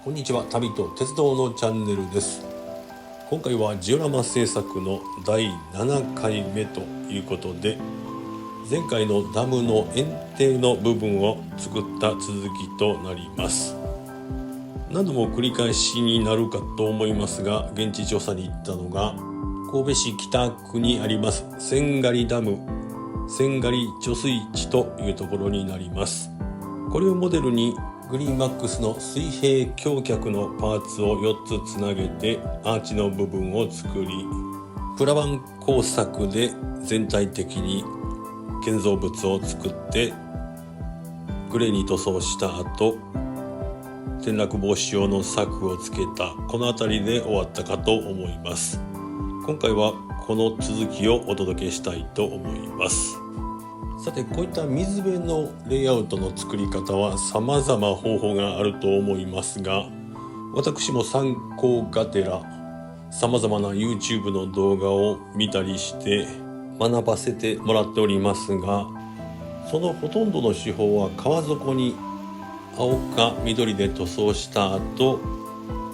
こんにちは、旅と鉄道のチャンネルです。今回はジオラマ制作の第7回目ということで、前回のダムの堰堤の部分を作った続きとなります。何度も繰り返しになるかと思いますが、現地調査に行ったのが神戸市北区にあります千狩ダム千狩貯水池というところになります。これをモデルにグリーンマックスの水平橋脚のパーツを4つつなげてアーチの部分を作り、プラ板工作で全体的に建造物を作ってグレーに塗装した後、転落防止用の柵をつけたこの辺りで終わったかと思います。今回はこの続きをお届けしたいと思います。さて、こういった水辺のレイアウトの作り方は様々方法があると思いますが、私も参考がてら様々な YouTube の動画を見たりして学ばせてもらっておりますが、そのほとんどの手法は川底に青か緑で塗装した後、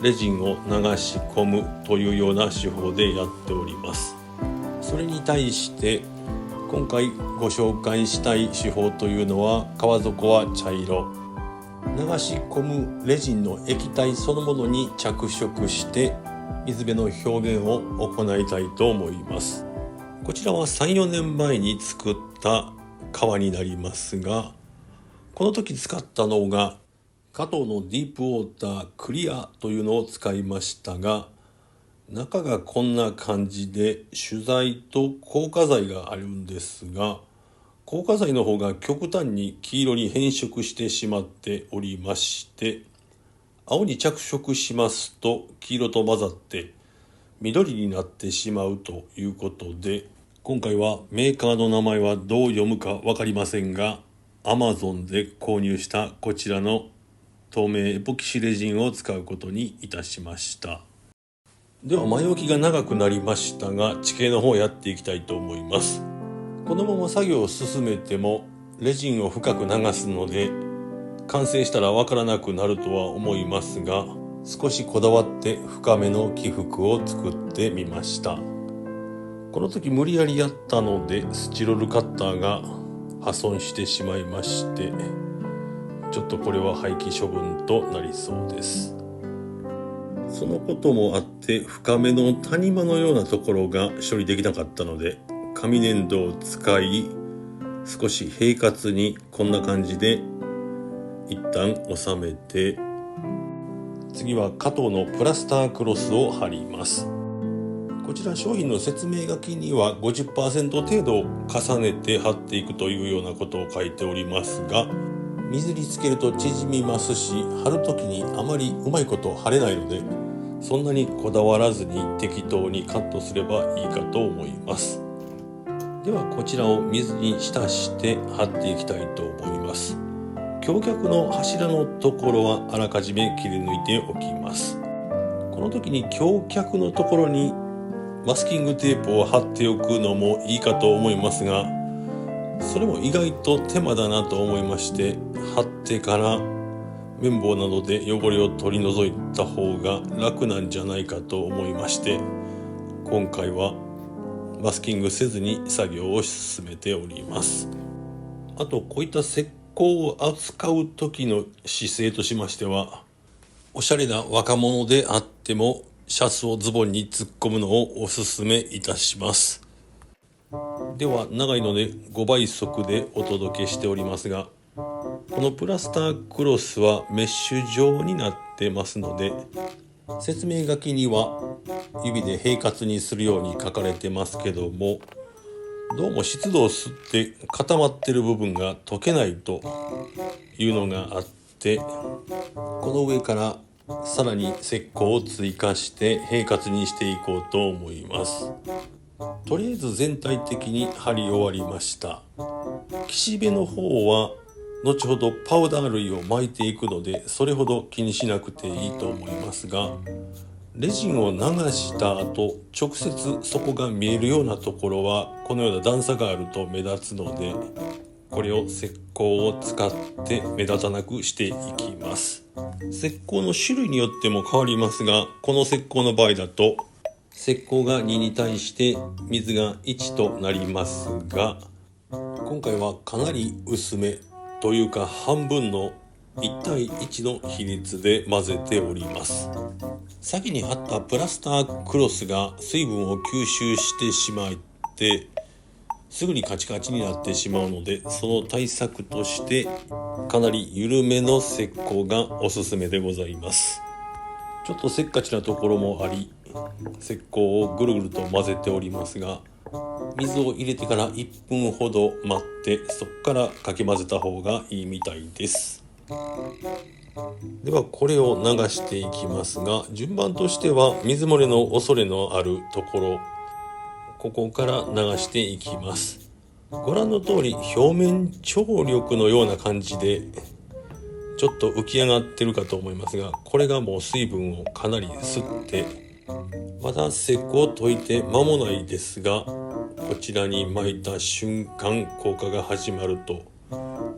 レジンを流し込むというような手法でやっております。それに対して今回ご紹介したい手法というのは、川底は茶色、流し込むレジンの液体そのものに着色して水辺の表現を行いたいと思います。こちらは 3,4 年前に作った川になりますが、この時使ったのが加藤のディープウォータークリアというのを使いましたが、中がこんな感じで主材と硬化剤があるんですが、硬化剤の方が極端に黄色に変色してしまっておりまして、青に着色しますと黄色と混ざって緑になってしまうということで、今回はメーカーの名前はどう読むか分かりませんが、 Amazon で購入したこちらの透明エポキシレジンを使うことにいたしました。では前置きが長くなりましたが、地形の方をやっていきたいと思います。このまま作業を進めてもレジンを深く流すので、完成したらわからなくなるとは思いますが、少しこだわって深めの起伏を作ってみました。この時無理やりやったのでスチロールカッターが破損してしまいまして、ちょっとこれは廃棄処分となりそうです。そのこともあって深めの谷間のようなところが処理できなかったので、紙粘土を使い少し平滑にこんな感じで一旦収めて、次は加藤のプラスタークロスを貼ります。こちら商品の説明書きには 50% 程度重ねて貼っていくというようなことを書いておりますが、水につけると縮みますし、貼るときにあまりうまいこと貼れないので、そんなにこだわらずに適当にカットすればいいかと思います。ではこちらを水に浸して貼っていきたいと思います。橋脚の柱のところはあらかじめ切り抜いておきます。この時に橋脚のところにマスキングテープを貼っておくのもいいかと思いますが、それも意外と手間だなと思いまして、貼ってから綿棒などで汚れを取り除いた方が楽なんじゃないかと思いまして、今回はマスキングせずに作業を進めております。あと、こういった石膏を扱う時の姿勢としましては、おしゃれな若者であってもシャツをズボンに突っ込むのをおすすめいたします。では長いので5倍速でお届けしておりますが、このプラスタークロスはメッシュ状になってますので、説明書きには指で平滑にするように書かれてますけども、どうも湿度を吸って固まってる部分が溶けないというのがあって、この上からさらに石膏を追加して平滑にしていこうと思います。とりあえず全体的に貼り終わりました。岸辺の方は後ほどパウダー類を巻いていくので、それほど気にしなくていいと思いますが、レジンを流した後直接底が見えるようなところはこのような段差があると目立つので、これを石膏を使って目立たなくしていきます。石膏の種類によっても変わりますが、この石膏の場合だと石膏が2に対して水が1となりますが、今回はかなり薄めというか半分の1対1の比率で混ぜております。先に貼ったプラスタークロスが水分を吸収してしまってすぐにカチカチになってしまうので、その対策としてかなり緩めの石膏がおすすめでございます。ちょっとせっかちなところもあり、石膏をぐるぐると混ぜておりますが、水を入れてから1分ほど待ってそこからかき混ぜた方がいいみたいです。ではこれを流していきますが、順番としては水漏れの恐れのあるところ、ここから流していきます。ご覧の通り表面張力のような感じでちょっと浮き上がってるかと思いますが、これがもう水分をかなり吸って、まだ石膏を溶いて間もないですが、こちらに巻いた瞬間効果が始まると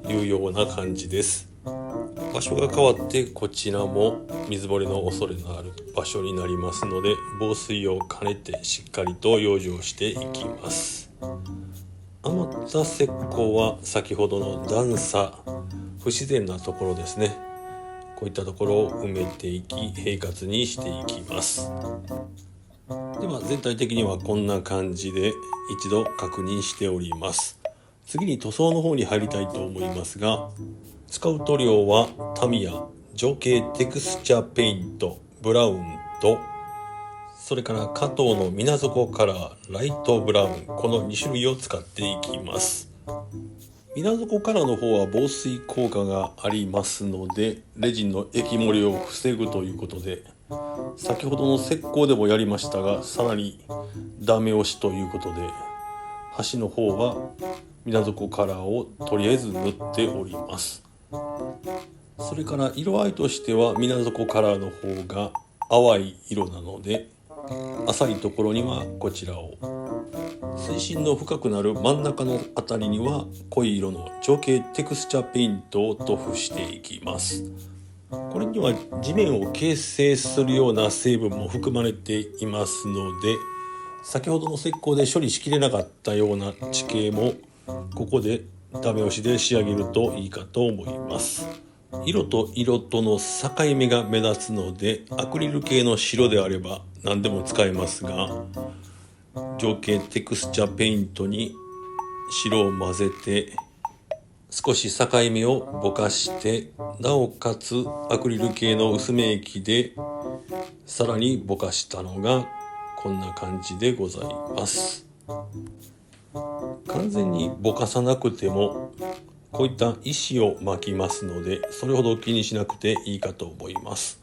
いうような感じです。場所が変わってこちらも水漏れの恐れのある場所になりますので、防水を兼ねてしっかりと養生していきます。余った石膏は先ほどの段差、不自然なところですね、こういったところを埋めていき平滑にしていきます。では全体的にはこんな感じで一度確認しております。次に塗装の方に入りたいと思いますが、使う塗料はタミヤ情景テクスチャーペイントブラウンと、それから加藤の水底カラーライトブラウン、この2種類を使っていきます。水底カラーの方は防水効果がありますので、レジンの液漏れを防ぐということで、先ほどの石膏でもやりましたが、さらにダメ押しということで端の方は水底カラーをとりあえず塗っております。それから色合いとしては水底カラーの方が淡い色なので、浅いところにはこちらを、水深の深くなる真ん中のあたりには濃い色の情景テクスチャーペイントを塗布していきます。これには地面を形成するような成分も含まれていますので、先ほどの石膏で処理しきれなかったような地形もここでダメ押しで仕上げるといいかと思います。色と色との境目が目立つので、アクリル系の白であれば何でも使えますが、情景テクスチャーペイントに白を混ぜて少し境目をぼかして、なおかつアクリル系の薄め液でさらにぼかしたのがこんな感じでございます。完全にぼかさなくてもこういった石を巻きますので、それほど気にしなくていいかと思います。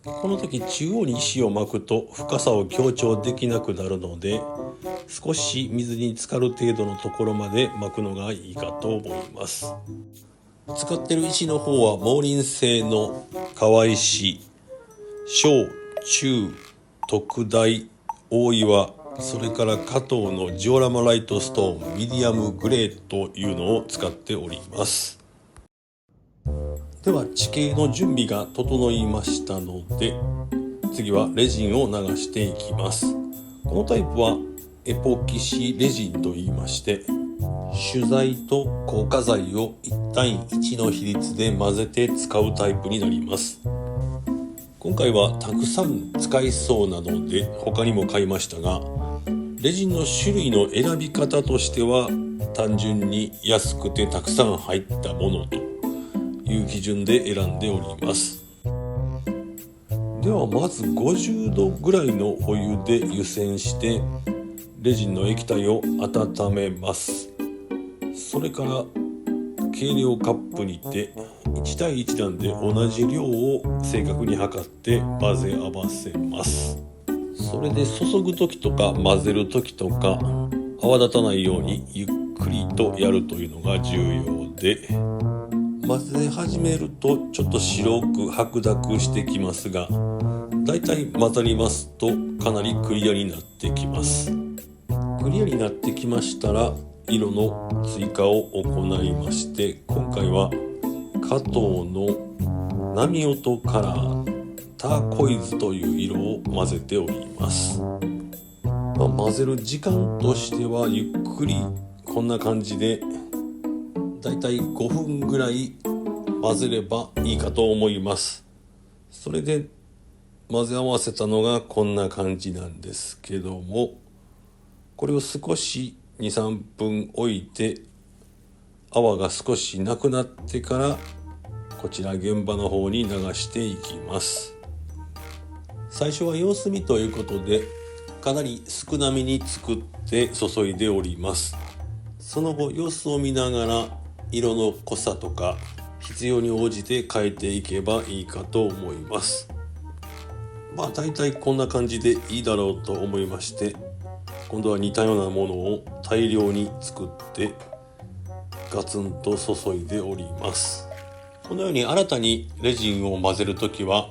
この時中央に石を巻くと深さを強調できなくなるので、少し水に浸かる程度のところまで巻くのがいいかと思います。使っている石の方は毛林製の川石、小中特大大岩、それから加藤のジオラマライトストーンミディアムグレーというのを使っております。では地形の準備が整いましたので、次はレジンを流していきます。このタイプはエポキシレジンと言いまして、主材と硬化剤を1対1の比率で混ぜて使うタイプになります。今回はたくさん使いそうなので他にも買いましたが、レジンの種類の選び方としては単純に安くてたくさん入ったものという基準で選んでおります。ではまず50度ぐらいのお湯で湯煎してレジンの液体を温めます。それから計量カップにて1対1なんで同じ量を正確に測って混ぜ合わせます。それで注ぐ時とか混ぜる時とか泡立たないようにゆっくりとやるというのが重要で、混ぜ始めるとちょっと白く白濁してきますが、だいたい混ざりますとかなりクリアになってきます。クリアになってきましたら色の追加を行いまして、今回は加藤の波音カラーターコイズという色を混ぜております。混ぜる時間としてはゆっくりこんな感じでだいたい5分ぐらい混ぜればいいかと思います。それで混ぜ合わせたのがこんな感じなんですけども、これを少し 2,3 分置いて泡が少しなくなってからこちら現場の方に流していきます。最初は様子見ということでかなり少なめに作って注いでおります。その後様子を見ながら色の濃さとか必要に応じて変えていけばいいかと思います。だいたいこんな感じでいいだろうと思いまして、今度は似たようなものを大量に作ってガツンと注いでおります。このように新たにレジンを混ぜるときは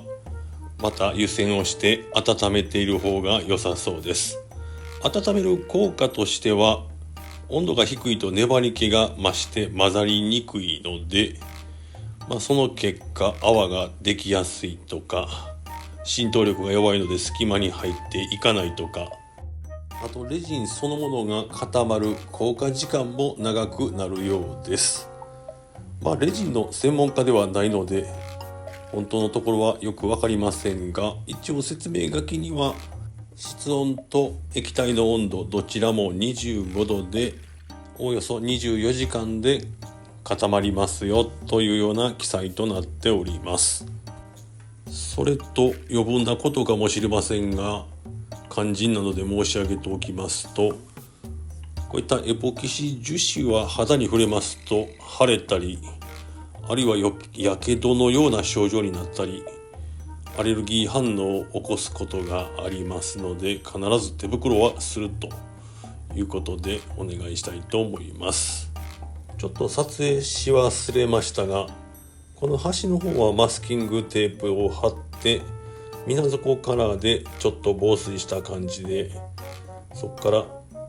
また湯煎をして温めている方が良さそうです。温める効果としては温度が低いと粘り気が増して混ざりにくいので、その結果泡ができやすいとか浸透力が弱いので隙間に入っていかないとか、あとレジンそのものが固まる硬化時間も長くなるようです。レジンの専門家ではないので本当のところはよくわかりませんが、一応説明書きには室温と液体の温度どちらも25度でおおよそ24時間で固まりますよというような記載となっております。それと余分なことかもしれませんが、肝心なので申し上げておきますと、こういったエポキシ樹脂は肌に触れますと腫れたり、あるいはやけどのような症状になったりアレルギー反応を起こすことがありますので、必ず手袋はするということでお願いしたいと思います。ちょっと撮影し忘れましたが、この端の方はマスキングテープを貼って水底カラーでちょっと防水した感じで、そこから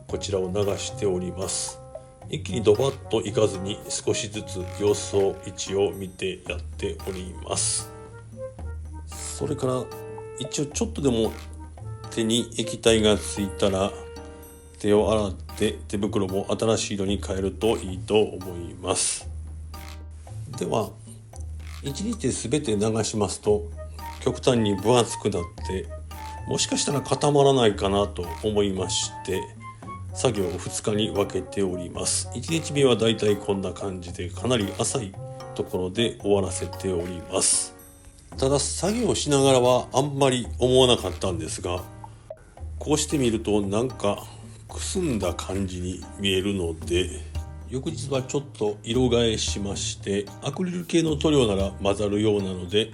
こちらを流しております。一気にドバッといかずに少しずつ様子を一応見てやっております。それから一応ちょっとでも手に液体がついたら手を洗って手袋も新しい色に変えるといいと思います。では1日で全て流しますと極端に分厚くなってもしかしたら固まらないかなと思いまして作業を2日に分けております。1日目はだいたいこんな感じでかなり浅いところで終わらせております。ただ作業しながらはあんまり思わなかったんですが、こうしてみるとなんかくすんだ感じに見えるので、翌日はちょっと色替えしましてアクリル系の塗料なら混ざるようなので、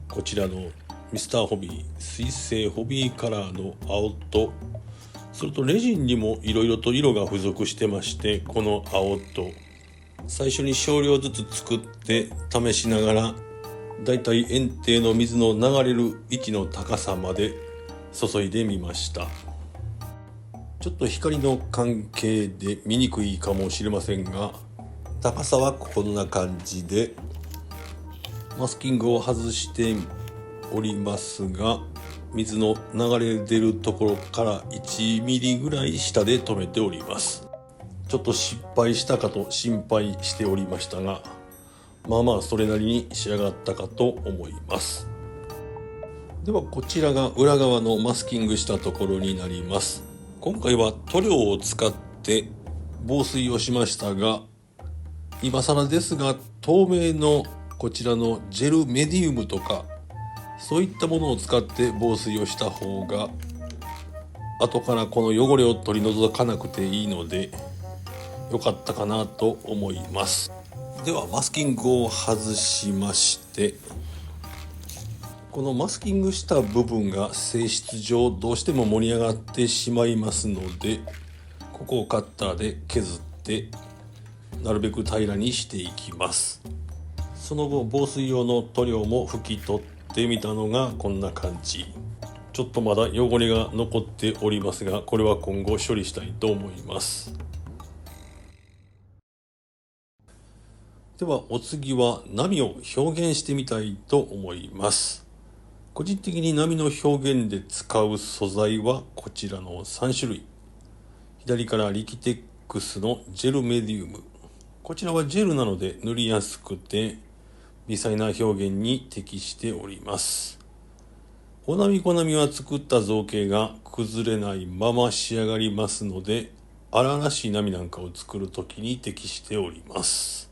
こちらのミスターホビー水性ホビーカラーの青と、それとレジンにもいろいろと色が付属してまして、この青と最初に少量ずつ作って試しながらだいたい園庭の水の流れる位置の高さまで注いでみました。ちょっと光の関係で見にくいかもしれませんが、高さはこんな感じでマスキングを外しておりますが、水の流れ出るところから1ミリぐらい下で止めております。ちょっと失敗したかと心配しておりましたが、それなりに仕上がったかと思います。ではこちらが裏側のマスキングしたところになります。今回は塗料を使って防水をしましたが、今更ですが透明のこちらのジェルメディウムとかそういったものを使って防水をした方が後からこの汚れを取り除かなくていいので良かったかなと思います。ではマスキングを外しまして、このマスキングした部分が性質上どうしても盛り上がってしまいますので、ここをカッターで削ってなるべく平らにしていきます。その後防水用の塗料も拭き取ってみたのがこんな感じ。ちょっとまだ汚れが残っておりますが、これは今後処理したいと思います。ではお次は波を表現してみたいと思います。個人的に波の表現で使う素材はこちらの3種類。左からリキテックスのジェルメディウム。こちらはジェルなので塗りやすくて微細な表現に適しております。お波小波は作った造形が崩れないまま仕上がりますので、荒々しい波なんかを作るときに適しております。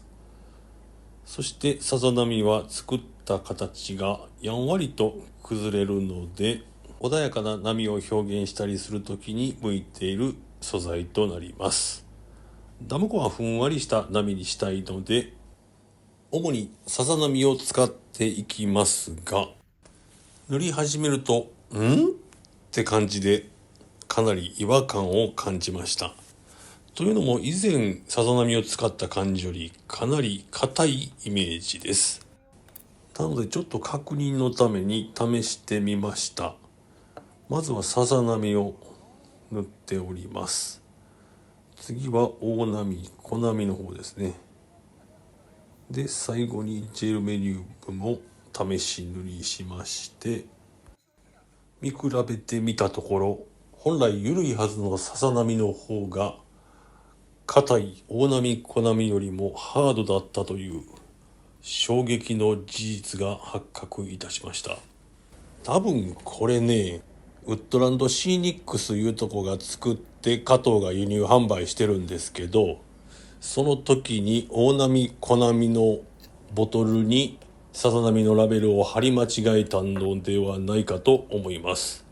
そしてさざ波は作った形がやんわりと崩れるので、穏やかな波を表現したりするときに向いている素材となります。ダム湖はふんわりした波にしたいので、主にさざ波を使っていきますが、塗り始めるとって感じでかなり違和感を感じました。というのも以前さざ波を使った感じよりかなり硬いイメージです。なのでちょっと確認のために試してみました。まずはさざ波を塗っております。次は大波、小波の方ですね。で最後にジェルメディウムも試し塗りしまして、見比べてみたところ、本来緩いはずのさざ波の方が硬い大波小波よりもハードだったという衝撃の事実が発覚いたしました。多分これね、ウッドランドシーニックスいうとこが作って加藤が輸入販売してるんですけど、その時に大波小波のボトルにさざ波のラベルを貼り間違えたのではないかと思います。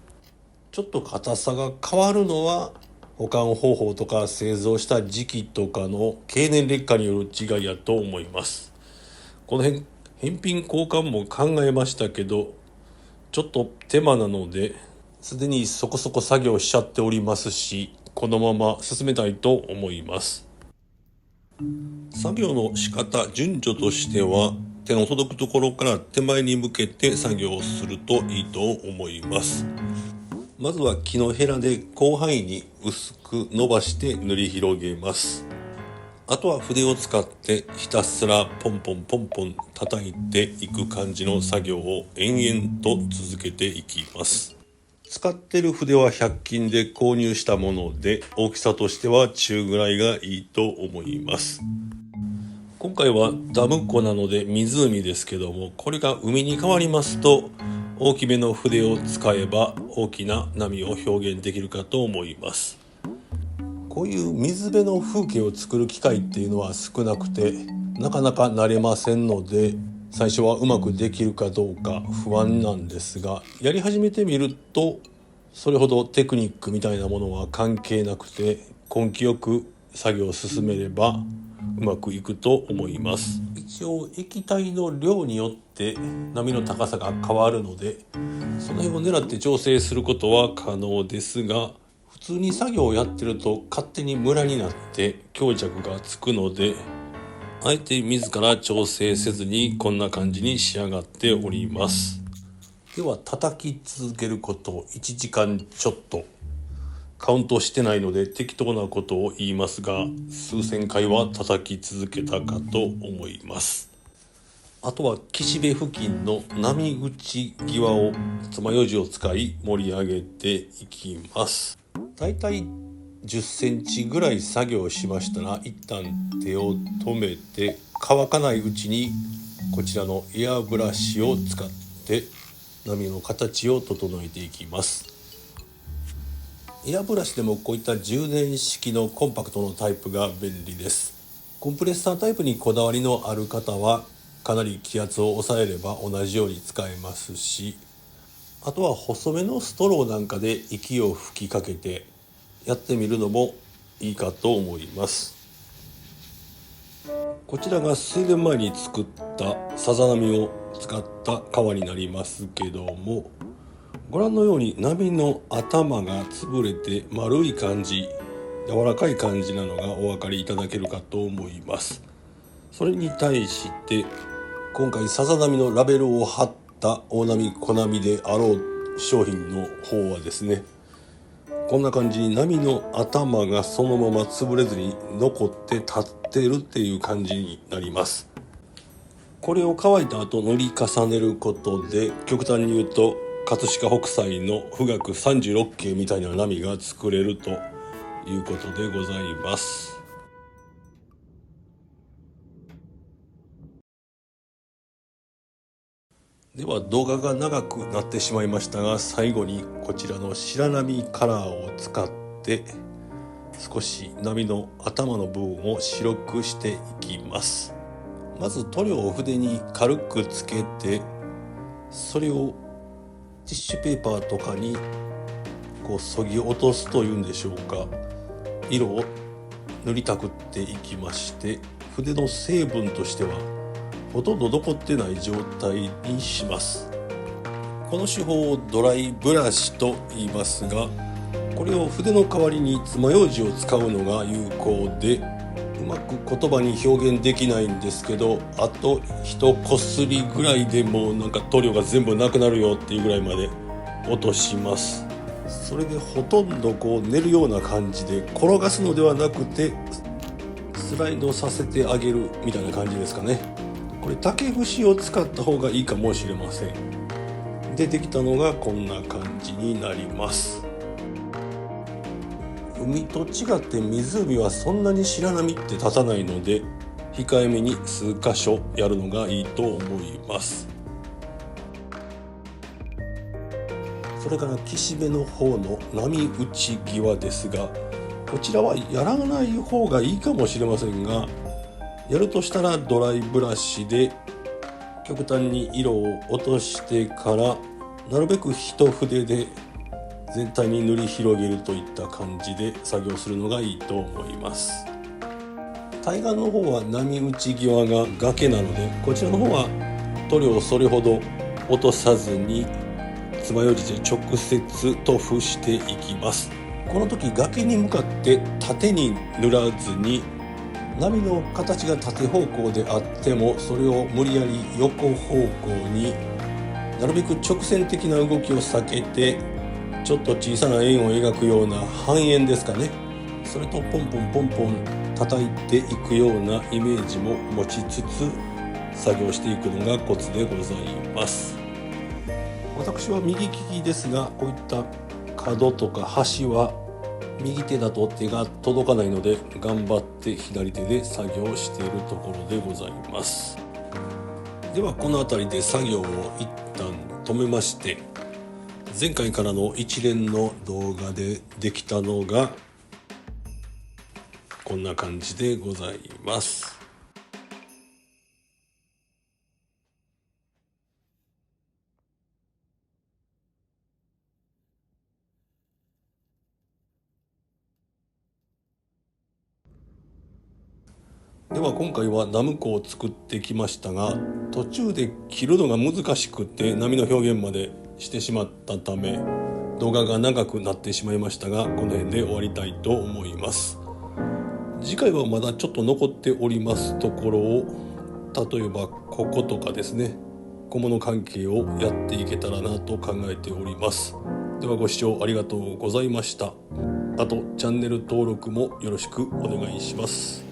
ちょっと硬さが変わるのは保管方法とか製造した時期とかの経年劣化による違いやと思います。この辺返品交換も考えましたけど、ちょっと手間なのですでにそこそこ作業しちゃっておりますし、このまま進めたいと思います。作業の仕方、順序としては手の届くところから手前に向けて作業をするといいと思います。まずは木のヘラで広範囲に薄く伸ばして塗り広げます。あとは筆を使ってひたすらポンポンポンポン叩いていく感じの作業を延々と続けていきます。使ってる筆は100均で購入したもので、大きさとしては中ぐらいがいいと思います。今回はダム湖なので湖ですけども、これが海に変わりますと大きめの筆を使えば大きな波を表現できるかと思います。こういう水辺の風景を作る機会っていうのは少なくて、なかなか慣れませんので、最初はうまくできるかどうか不安なんですが、やり始めてみるとそれほどテクニックみたいなものは関係なくて、根気よく作業を進めればうまくいくと思います。一応液体の量によって波の高さが変わるので、その辺を狙って調整することは可能ですが、普通に作業をやってると勝手にムラになって強弱がつくので、あえて自ら調整せずにこんな感じに仕上がっております。では叩き続けること1時間ちょっと、カウントしてないので適当なことを言いますが、数千回は叩き続けたかと思います。あとは岸辺付近の波打ち際を爪楊枝を使い盛り上げていきます。だいたい10センチぐらい作業しましたら、一旦手を止めて乾かないうちにこちらのエアブラシを使って波の形を整えていきます。エアブラシでもこういった充電式のコンパクトのタイプが便利です。コンプレッサータイプにこだわりのある方はかなり気圧を抑えれば同じように使えますし、あとは細めのストローなんかで息を吹きかけてやってみるのもいいかと思います。こちらが数年前に作ったさざ波を使った革になりますけども、ご覧のように波の頭が潰れて丸い感じ、柔らかい感じなのがお分かりいただけるかと思います。それに対して今回さざ波のラベルを貼った大波小波であろう商品の方はですね、こんな感じに波の頭がそのまま潰れずに残って立ってるっていう感じになります。これを乾いた後塗り重ねることで、極端に言うと葛飾北斎の富岳36景みたいな波が作れるということでございます。では動画が長くなってしまいましたが、最後にこちらの白波カラーを使って少し波の頭の部分を白くしていきます。まず塗料を筆に軽くつけて、それをティッシュペーパーとかにこう削ぎ落とすというんでしょうか、色を塗りたくっていきまして、筆の成分としてはほとんど残ってない状態にします。この手法をドライブラシと言いますが、これを筆の代わりに爪楊枝を使うのが有効で、うまく言葉に表現できないんですけど、あと一こすりぐらいでもう塗料が全部なくなるよっていうぐらいまで落とします。それでほとんど練るような感じで転がすのではなくてスライドさせてあげるみたいな感じですかね。これ竹串を使った方がいいかもしれません。でできたのがこんな感じになります。海と違って湖はそんなに白波って立たないので、控えめに数箇所やるのがいいと思います。それから岸辺の方の波打ち際ですが、こちらはやらない方がいいかもしれませんが、やるとしたらドライブラシで極端に色を落としてから、なるべく一筆で全体に塗り広げるといった感じで作業するのがいいと思います。対岸の方は波打ち際が崖なので、こちらの方は塗料をそれほど落とさずに爪楊枝で直接塗布していきます。この時崖に向かって縦に塗らずに、波の形が縦方向であってもそれを無理やり横方向になるべく直線的な動きを避けて、ちょっと小さな円を描くような半円ですかね、それとポンポンポンポン叩いていくようなイメージも持ちつつ作業していくのがコツでございます。私は右利きですが、こういった角とか端は右手だと手が届かないので、頑張って左手で作業しているところでございます。ではこの辺りで作業を一旦止めまして、前回からの一連の動画でできたのがこんな感じでございます。では今回はナムコを作ってきましたが、途中で切るのが難しくて波の表現までしてしまったため動画が長くなってしまいましたが、この辺で終わりたいと思います。次回はまだちょっと残っておりますところを、例えばこことかですね、小物関係をやっていけたらなと考えております。ではご視聴ありがとうございました。あとチャンネル登録もよろしくお願いします。